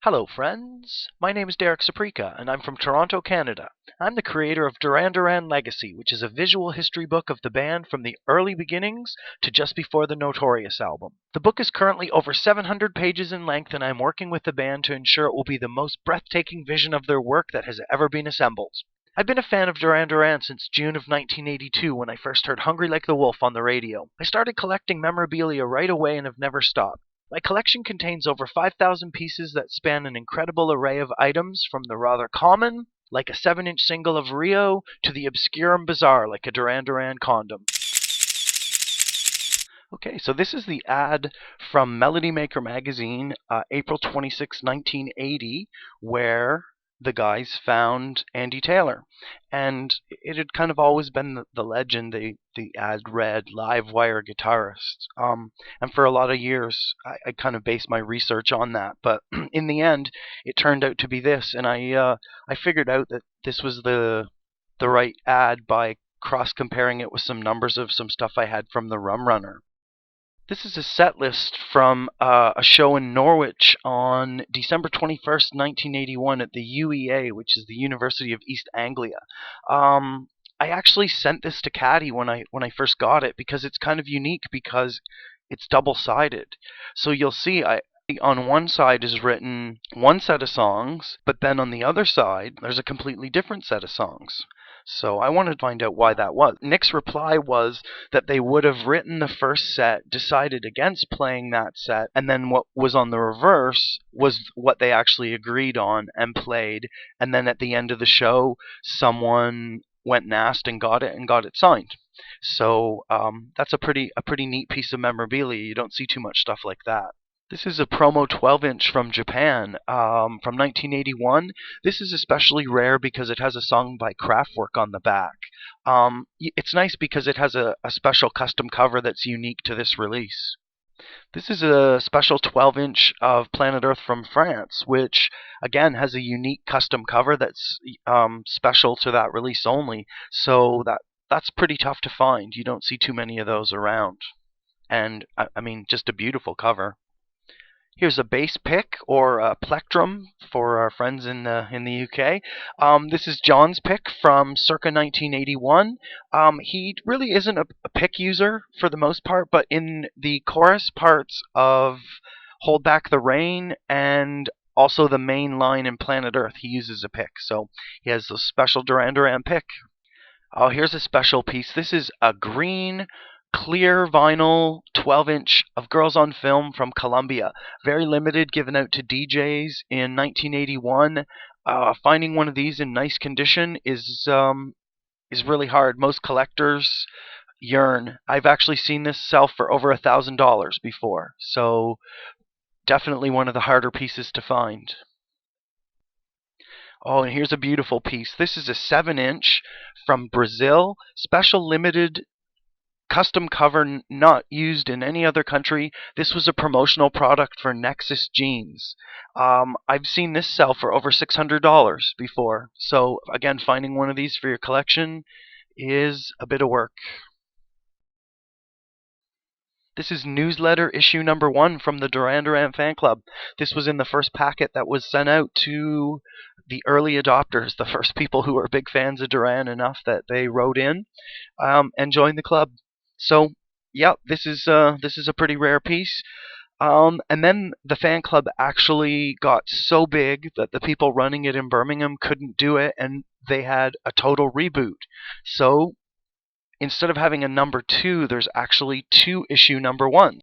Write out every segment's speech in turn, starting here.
Hello, friends. My name is Derek Supryka, and I'm from Toronto, Canada. I'm the creator of Duran Duran Legacy, which is a visual history book of the band from the early beginnings to just before the Notorious album. The book is currently over 700 pages in length, and I'm working with the band to ensure it will be the most breathtaking vision of their work that has ever been assembled. I've been a fan of Duran Duran since June of 1982 when I first heard Hungry Like the Wolf on the radio. I started collecting memorabilia right away and have never stopped. My collection contains over 5,000 pieces that span an incredible array of items, from the rather common, like a 7-inch single of Rio, to the obscure and bizarre, like a Duran Duran condom. Okay, so this is the ad from Melody Maker magazine, April 26, 1980, where the guys found Andy Taylor. And it had kind of always been the legend. The ad read live wire guitarist. And for a lot of years, I kind of based my research on that. But in the end, it turned out to be this. And I figured out that this was the right ad by cross-comparing it with some numbers of some stuff I had from the Rum Runner. This is a set list from a show in Norwich on December 21st, 1981 at the UEA, which is the University of East Anglia. I actually sent this to Caddy when I first got it because it's kind of unique because it's double-sided. So you'll see on one side is written one set of songs, but then on the other side there's a completely different set of songs. So I wanted to find out why that was. Nick's reply was that they would have written the first set, decided against playing that set, and then what was on the reverse was what they actually agreed on and played. And then at the end of the show, someone went and asked and got it signed. So that's a pretty neat piece of memorabilia. You don't see too much stuff like that. This is a promo 12-inch from Japan from 1981. This is especially rare because it has a song by Kraftwerk on the back. It's nice because it has a special custom cover that's unique to this release. This is a special 12-inch of Planet Earth from France, which, again, has a unique custom cover that's special to that release only. So that's pretty tough to find. You don't see too many of those around. And, I mean, just a beautiful cover. Here's a bass pick, or a plectrum for our friends in the UK. This is John's pick from circa 1981. He really isn't a pick user for the most part, but in the chorus parts of Hold Back the Rain and also the main line in Planet Earth, he uses a pick. So he has a special Duran Duran pick. Oh, here's a special piece. This is a green clear vinyl 12-inch of Girls on Film from Columbia. Very limited, given out to DJs in 1981. Finding one of these in nice condition is really hard. Most collectors yearn. I've actually seen this sell for over $1,000 before, so definitely one of the harder pieces to find. Oh, and here's a beautiful piece. This is a 7-inch from Brazil, special limited custom cover, not used in any other country. This was a promotional product for Nexus jeans. I've seen this sell for over $600 before. So again, finding one of these for your collection is a bit of work. This is newsletter issue number 1 from the Duran Duran fan club. This was in the first packet that was sent out to the early adopters, the first people who were big fans of Duran enough that they wrote in and joined the club. So, yeah, this is a pretty rare piece. And then the fan club actually got so big that the people running it in Birmingham couldn't do it, and they had a total reboot. So instead of having a number 2, there's actually 2 issue number 1.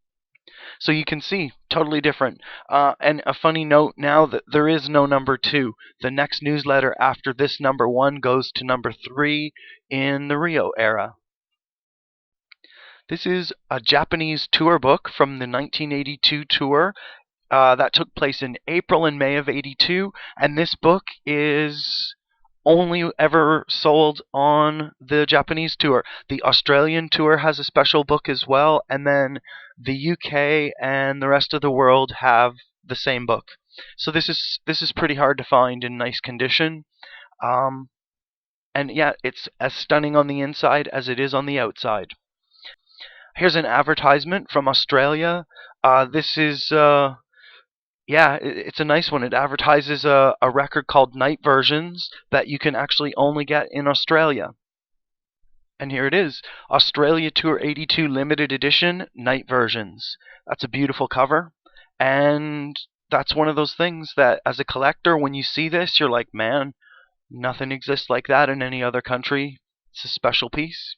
So you can see, totally different. And a funny note now that there is no number 2. The next newsletter after this number 1 goes to number 3 in the Rio era. This is a Japanese tour book from the 1982 tour that took place in April and May of 82, and this book is only ever sold on the Japanese tour. The Australian tour has a special book as well, and then the UK and the rest of the world have the same book. So this is pretty hard to find in nice condition. And yeah, it's as stunning on the inside as it is on the outside. Here's an advertisement from Australia. This is Yeah, it's a nice one. It advertises a record called Night Versions that you can actually only get in Australia. And here it is, Australia Tour 82 Limited Edition Night Versions. That's a beautiful cover. And that's one of those things that, as a collector, when you see this, you're like, man, nothing exists like that in any other country. It's a special piece.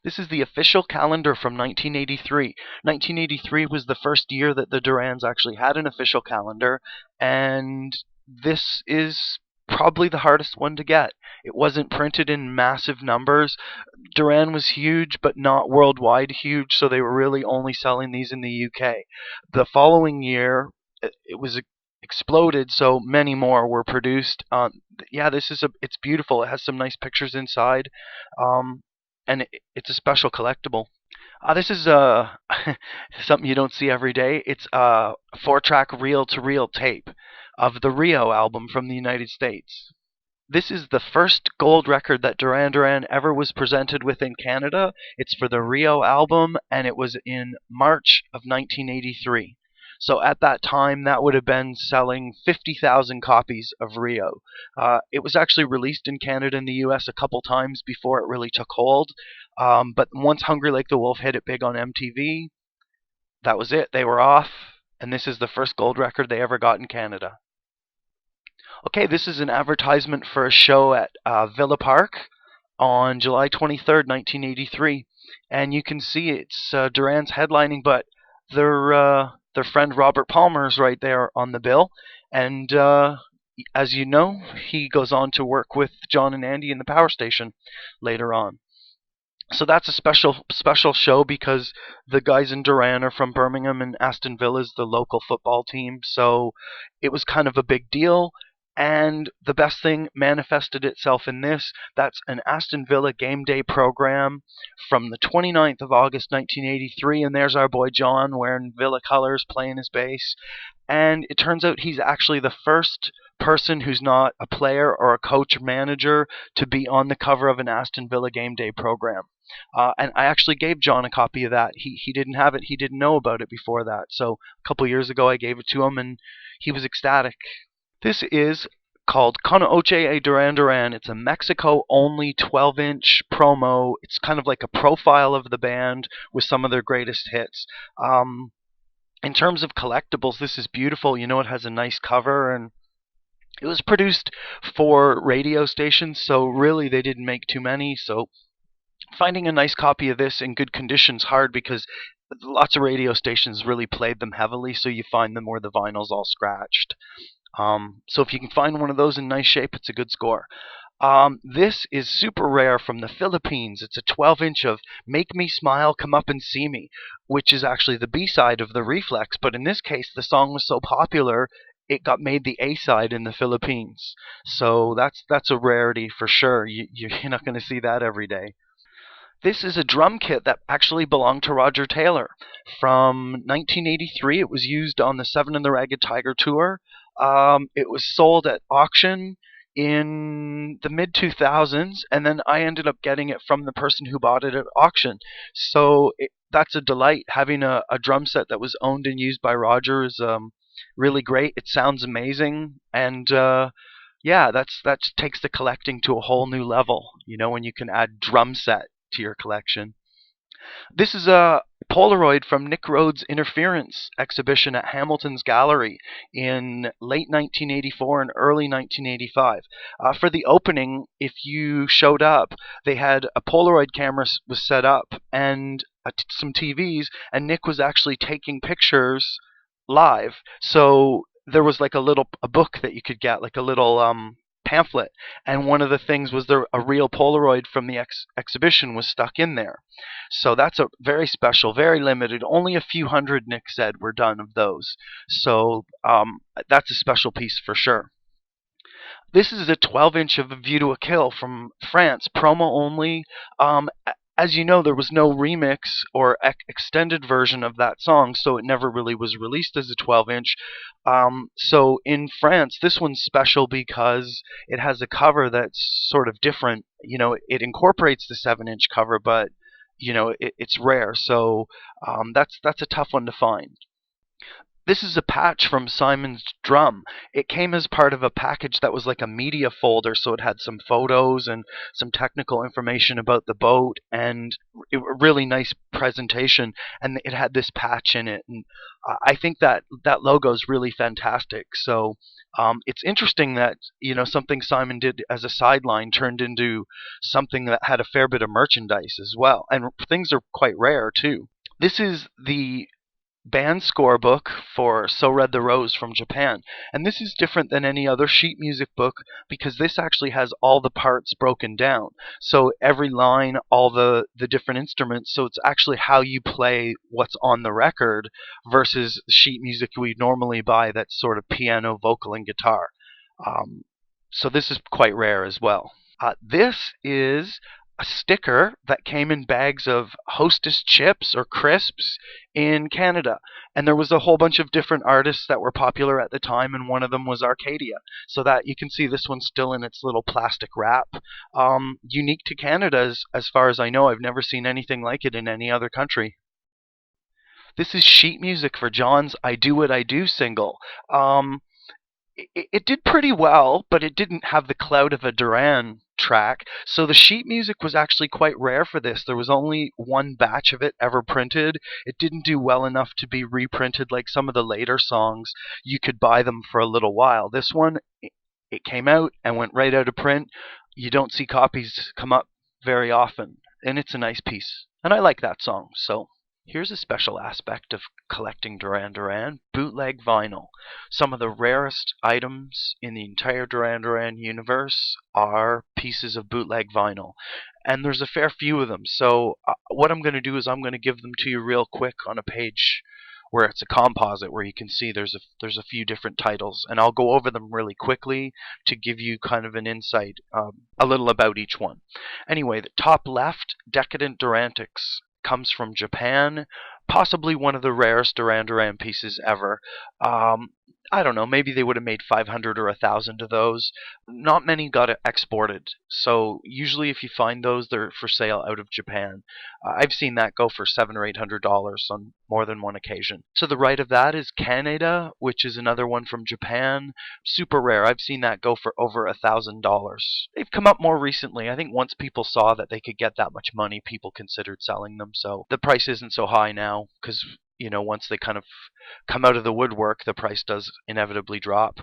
This is the official calendar from 1983. 1983 was the first year that the Durans actually had an official calendar, and this is probably the hardest one to get. It wasn't printed in massive numbers. Duran was huge, but not worldwide huge, so they were really only selling these in the UK. The following year, it was exploded, so many more were produced. Yeah, it's beautiful. It has some nice pictures inside. Um, and it's a special collectible. This is something you don't see every day. It's a 4-track reel-to-reel tape of the Rio album from the United States. This is the first gold record that Duran Duran ever was presented with in Canada. It's for the Rio album, and it was in March of 1983. So at that time, that would have been selling 50,000 copies of Rio. It was actually released in Canada and the US a couple times before it really took hold. But once Hungry Like the Wolf hit it big on MTV, that was it. They were off, and this is the first gold record they ever got in Canada. Okay, this is an advertisement for a show at Villa Park on July 23rd, 1983, and you can see it's Duran's headlining, but their friend Robert Palmer's right there on the bill, and as you know, he goes on to work with John and Andy in the Power Station later on. So that's a special show because the guys in Duran are from Birmingham and Aston Villa is the local football team. So it was kind of a big deal. And the best thing manifested itself in this. That's an Aston Villa game day program from the 29th of August 1983. And there's our boy John wearing Villa colors, playing his bass. And it turns out he's actually the first person who's not a player or a coach or manager to be on the cover of an Aston Villa game day program. And I actually gave John a copy of that. He didn't have it. He didn't know about it before that. So a couple years ago, I gave it to him, and he was ecstatic. This is called Con Oche a Duran Duran. It's a Mexico-only 12-inch promo. It's kind of like a profile of the band with some of their greatest hits. In terms of collectibles, this is beautiful. You know, it has a nice cover, and it was produced for radio stations, so really they didn't make too many. So finding a nice copy of this in good condition is hard because lots of radio stations really played them heavily, so you find them where the vinyl's all scratched. So if you can find one of those in nice shape, it's a good score. This is super rare from the Philippines. It's a 12-inch of Make Me Smile, Come Up and See Me, which is actually the B-side of the Reflex, but in this case, the song was so popular, it got made the A-side in the Philippines. So that's a rarity for sure. You're not going to see that every day. This is a drum kit that actually belonged to Roger Taylor. From 1983, it was used on the Seven and the Ragged Tiger tour. It was sold at auction in the mid 2000s, and then I ended up getting it from the person who bought it at auction. So that's a delight. Having a drum set that was owned and used by Roger is really great. It sounds amazing, and yeah, that takes the collecting to a whole new level. You know, when you can add drum set to your collection. This is a Polaroid from Nick Rhodes' Interference exhibition at Hamilton's Gallery in late 1984 and early 1985. For the opening, if you showed up, they had a Polaroid camera was set up and some TVs, and Nick was actually taking pictures live. So there was like a book that you could get, like a little pamphlet, and one of the things was a real Polaroid from the exhibition was stuck in there. So that's a very special, very limited. Only a few hundred, Nick said, were done of those. So that's a special piece for sure. This is a 12-inch of A View to a Kill from France, promo only. As you know, there was no remix or extended version of that song, so it never really was released as a 12-inch. So in France, this one's special because it has a cover that's sort of different. You know, it incorporates the 7-inch cover, but you know it's rare. So that's a tough one to find. This is a patch from Simon's drum. It came as part of a package that was like a media folder, so it had some photos and some technical information about the boat, and a really nice presentation. And it had this patch in it, and I think that that logo is really fantastic. So it's interesting that something Simon did as a sideline turned into something that had a fair bit of merchandise as well, and things are quite rare too. This is the band scorebook for So Red the Rose from Japan. And this is different than any other sheet music book because this actually has all the parts broken down. So every line, all the different instruments, so it's actually how you play what's on the record versus sheet music we normally buy that's sort of piano, vocal, and guitar. Um, so this is quite rare as well. This is a sticker that came in bags of Hostess chips or crisps in Canada. And there was a whole bunch of different artists that were popular at the time, and one of them was Arcadia. So that you can see this one's still in its little plastic wrap. Unique to Canada, as far as I know. I've never seen anything like it in any other country. This is sheet music for John's I Do What I Do single. It did pretty well, but it didn't have the clout of a Duran track. So the sheet music was actually quite rare for this. There was only one batch of it ever printed. It didn't do well enough to be reprinted like some of the later songs. You could buy them for a little while. This one, it came out and went right out of print. You don't see copies come up very often, and it's a nice piece. And I like that song, so here's a special aspect of collecting Duran Duran: bootleg vinyl. Some of the rarest items in the entire Duran Duran universe are pieces of bootleg vinyl. And there's a fair few of them. So what I'm going to do is I'm going to give them to you real quick on a page where it's a composite where you can see there's a few different titles, and I'll go over them really quickly to give you kind of an insight, a little about each one. Anyway, the top left, Decadent Durantics, comes from Japan, possibly one of the rarest Duran Duran pieces ever. I don't know, maybe they would have made 500 or 1,000 of those. Not many got exported, so usually if you find those, they're for sale out of Japan. I've seen that go for $700 or $800 on more than one occasion. To the right of that is Canada, which is another one from Japan. Super rare. I've seen that go for over $1,000. They've come up more recently. I think once people saw that they could get that much money, people considered selling them. So the price isn't so high now because once they kind of come out of the woodwork, the price does inevitably drop.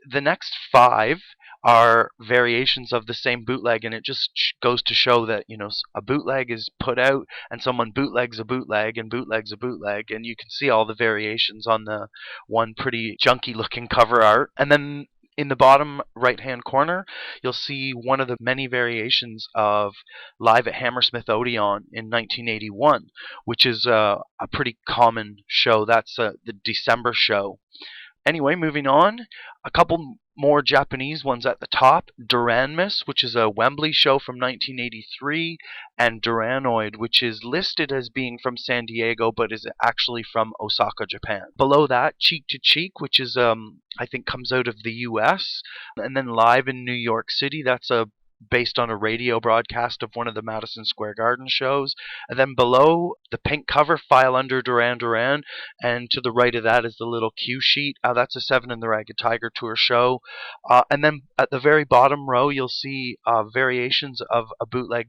The next five are variations of the same bootleg, and it just goes to show that a bootleg is put out, and someone bootlegs a bootleg, and bootlegs a bootleg, and you can see all the variations on the one pretty junky looking cover art. And then in the bottom right-hand corner, you'll see one of the many variations of Live at Hammersmith Odeon in 1981, which is a pretty common show. That's the December show. Anyway, moving on, a couple more Japanese ones at the top. Duranmus, which is a Wembley show from 1983, and Duranoid, which is listed as being from San Diego, but is actually from Osaka, Japan. Below that, Cheek to Cheek, which is I think comes out of the US, and then Live in New York City. That's based on a radio broadcast of one of the Madison Square Garden shows. And then below, the pink cover, File Under Duran Duran, and to the right of that is the little cue sheet. That's a Seven and the Ragged Tiger tour show. And then at the very bottom row, you'll see variations of a bootleg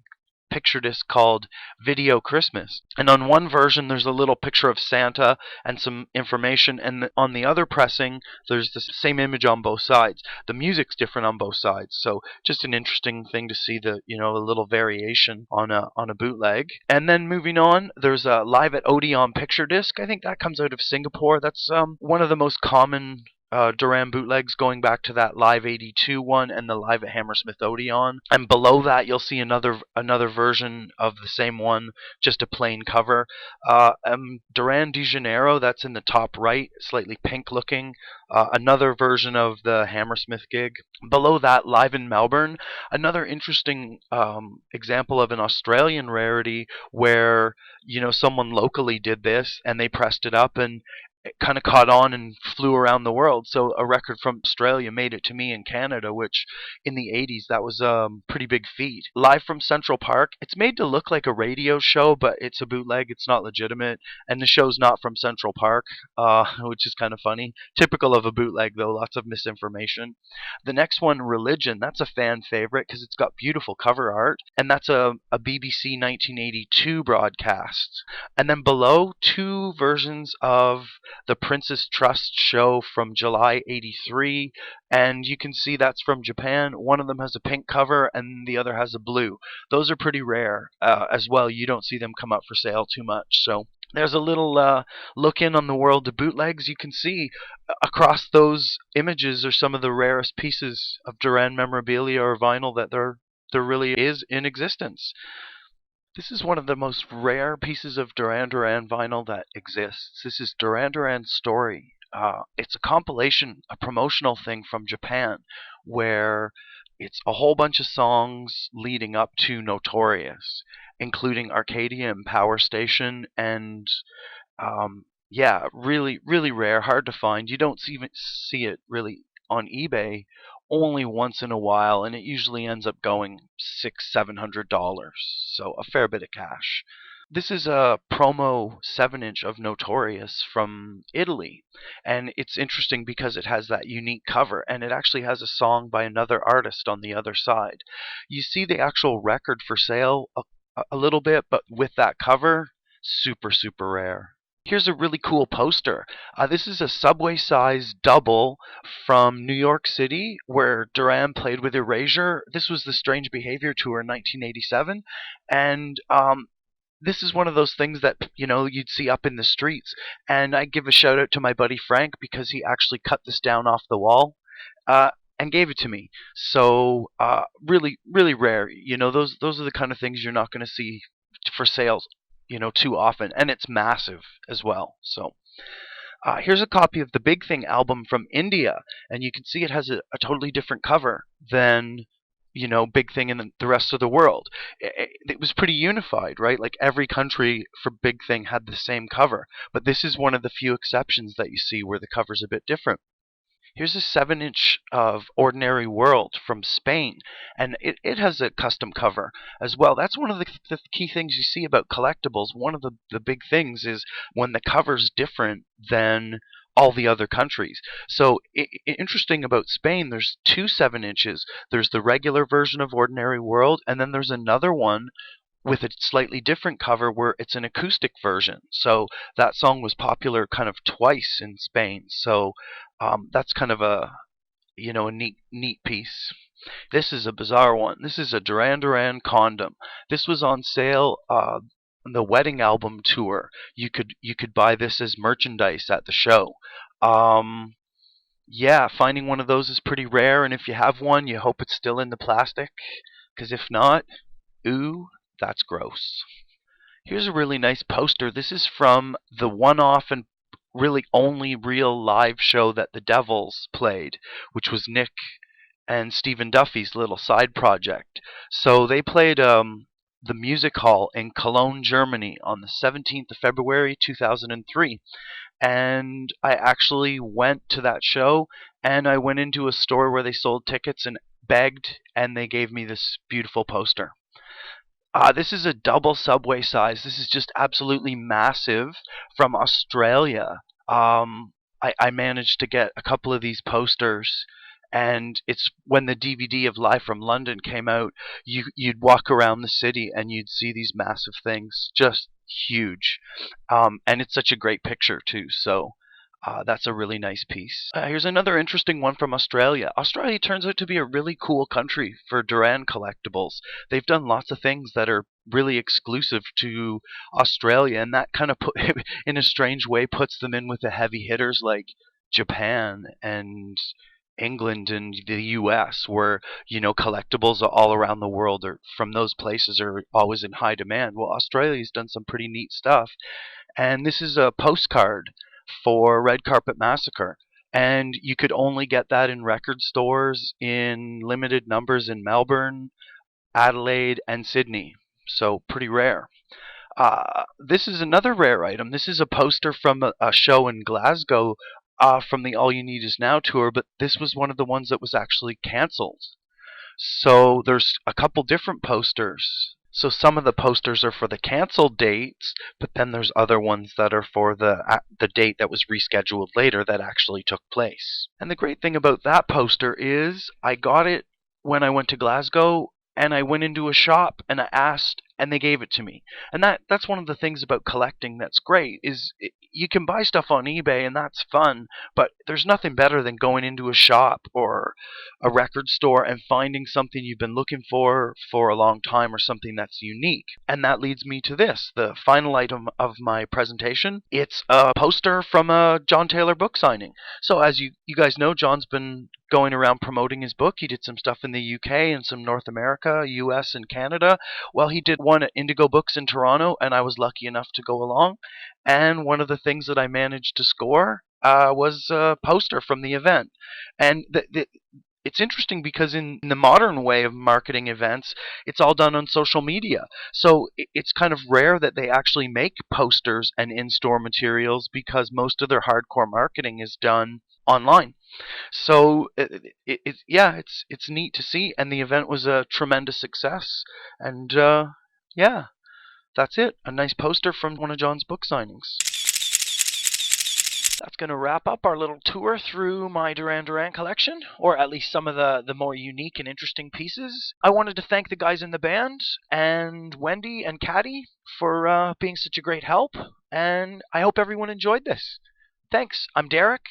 picture disc called Video Christmas. And on one version, there's a little picture of Santa and some information, and on the other pressing, there's the same image on both sides. The music's different on both sides, so just an interesting thing to see a little variation on a bootleg. And then moving on, there's a Live at Odeon picture disc. I think that comes out of Singapore. That's one of the most common Duran bootlegs, going back to that Live 82 one and the Live at Hammersmith Odeon. And below that, you'll see another version of the same one, just a plain cover. Duran de Janeiro, that's in the top right, slightly pink looking. Another version of the Hammersmith gig. Below that, Live in Melbourne, another interesting example of an Australian rarity where someone locally did this and they pressed it up, and it kind of caught on and flew around the world. So a record from Australia made it to me in Canada, which in the 80s, that was a pretty big feat. Live from Central Park, it's made to look like a radio show, but it's a bootleg. It's not legitimate. And the show's not from Central Park, which is kind of funny. Typical of a bootleg, though, lots of misinformation. The next one, Religion, that's a fan favorite because it's got beautiful cover art. And that's a BBC 1982 broadcast. And then below, two versions of the Princess Trust show from July 83, and you can see that's from Japan. One of them has a pink cover and the other has a blue. Those are pretty rare as well. You don't see them come up for sale too much. So there's a little look in on the world of bootlegs. You can see across those images are some of the rarest pieces of Duran memorabilia or vinyl that there really is in existence. This is one of the most rare pieces of Duran Duran vinyl that exists. This is Duran Duran's Story. It's a compilation, a promotional thing from Japan, where it's a whole bunch of songs leading up to Notorious, including Arcadia and Power Station, and yeah, really, really rare, hard to find. You don't even see it really on eBay only once in a while, and it usually ends up going $600-700, so a fair bit of cash. This is a promo 7-inch of Notorious from Italy, and it's interesting because it has that unique cover, and it actually has a song by another artist on the other side. You see the actual record for sale a little bit, but with that cover, super, super rare. Here's a really cool poster. This is a Subway size double from New York City where Duran played with Erasure. This was the Strange Behavior tour in 1987. And this is one of those things that, you'd see up in the streets. And I give a shout out to my buddy Frank because he actually cut this down off the wall. And gave it to me. So really, really rare. Those are the kind of things you're not going to see for sales, too often, and it's massive as well. So here's a copy of the Big Thing album from India, and you can see it has a totally different cover than Big Thing in the rest of the world. It was pretty unified, right? Like every country for Big Thing had the same cover, but this is one of the few exceptions that you see where the cover's a bit different. Here's a 7-inch of Ordinary World from Spain, and it has a custom cover as well. That's one of the key things you see about collectibles. One of the big things is when the cover's different than all the other countries. So interesting about Spain, there's two 7-inches. There's the regular version of Ordinary World, and then there's another one with a slightly different cover where it's an acoustic version. So that song was popular kind of twice in Spain. So that's kind of a neat piece. This is a bizarre one. This is a Duran Duran condom. This was on sale on the Wedding Album tour. You could buy this as merchandise at the show. Yeah, finding one of those is pretty rare, and if you have one, you hope it's still in the plastic, because if not, ooh, that's gross. Here's a really nice poster. This is from the one-off and really only real live show that the Devils played, which was Nick and Stephen Duffy's little side project. So they played the music hall in Cologne, Germany on the 17th of February 2003. And I actually went to that show, and I went into a store where they sold tickets and begged, and they gave me this beautiful poster. This is a double Subway size. This is just absolutely massive from Australia. I managed to get a couple of these posters, and it's when the DVD of Live from London came out. You'd walk around the city and you'd see these massive things, just huge, and it's such a great picture too. So that's a really nice piece. Here's another interesting one from Australia. Australia turns out to be a really cool country for Duran collectibles. They've done lots of things that are really exclusive to Australia, and that kind of in a strange way, puts them in with the heavy hitters like Japan and England and the US, where collectibles all around the world are from those places are always in high demand. Well, Australia's done some pretty neat stuff, and this is a postcard for Red Carpet Massacre. And you could only get that in record stores in limited numbers in Melbourne, Adelaide, and Sydney. So pretty rare. This is another rare item. This is a poster from a show in Glasgow from the All You Need Is Now tour, but this was one of the ones that was actually cancelled. So there's a couple different posters. So some of the posters are for the canceled dates, but then there's other ones that are for the date that was rescheduled later that actually took place. And the great thing about that poster is I got it when I went to Glasgow, and I went into a shop and I asked and they gave it to me. And that's one of the things about collecting that's great is you can buy stuff on eBay and that's fun, but there's nothing better than going into a shop or a record store and finding something you've been looking for a long time or something that's unique. And that leads me to this, the final item of my presentation. It's a poster from a John Taylor book signing. So as you guys know, John's been going around promoting his book. He did some stuff in the UK and some North America, US and Canada. Well, he did one at Indigo Books in Toronto, and I was lucky enough to go along. And one of the things that I managed to score was a poster from the event. And it's interesting because in the modern way of marketing events, it's all done on social media. So it's kind of rare that they actually make posters and in-store materials because most of their hardcore marketing is done online. So yeah, it's neat to see, and the event was a tremendous success. And yeah, that's it. A nice poster from one of John's book signings. That's going to wrap up our little tour through my Duran Duran collection, or at least some of the more unique and interesting pieces. I wanted to thank the guys in the band, and Wendy and Caddy for being such a great help, and I hope everyone enjoyed this. Thanks. I'm Derek,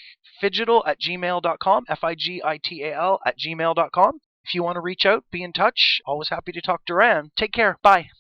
figital@gmail.com, FIGITAL@gmail.com. If you want to reach out, be in touch. Always happy to talk Duran. Take care. Bye.